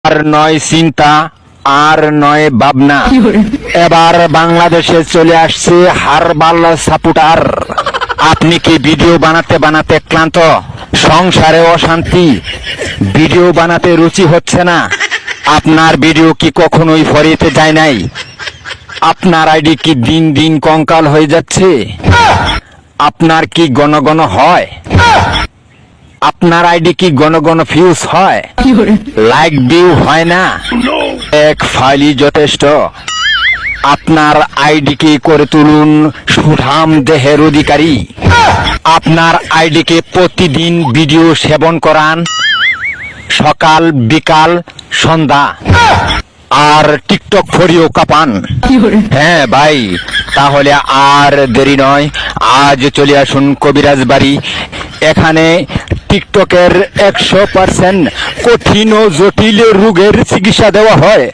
আর নয় চিন্তা, আর নয় ভাবনা। এবার বাংলাদেশে চলে আসছে হারবাল সাপোর্টার। আপনি কি ভিডিও বানাতে বানাতে ক্লান্ত? সংসারে অশান্তি, ভিডিও বানাতে রুচি হচ্ছে না? আপনার ভিডিও কি কখনোই ফরিতে যায় নাই? আপনার আইডি কি দিন দিন কঙ্কাল হয়ে যাচ্ছে? আপনার কি ঘন ঘন হয়? আপনার আইডি কি ঘন ঘন ফিউজ হয়? লাইক ভিউ হয় না? এক ফাইলই যথেষ্ট। আপনার আইডিকে করে তুলুন সুঠাম দেহের অধিকারী। আপনার আইডিকে প্রতিদিন ভিডিও সেবন করান, সকাল বিকাল সন্ধ্যা, আর টিকটক ফরিও কাপান। হ্যাঁ ভাই, তাহলে আর দেরি নয়, আজ চলে আসুন কবিরাজ বাড়ি। এখানে টিকটকের 100% কঠিন ও জটিল রোগের চিকিৎসা দেওয়া হয়।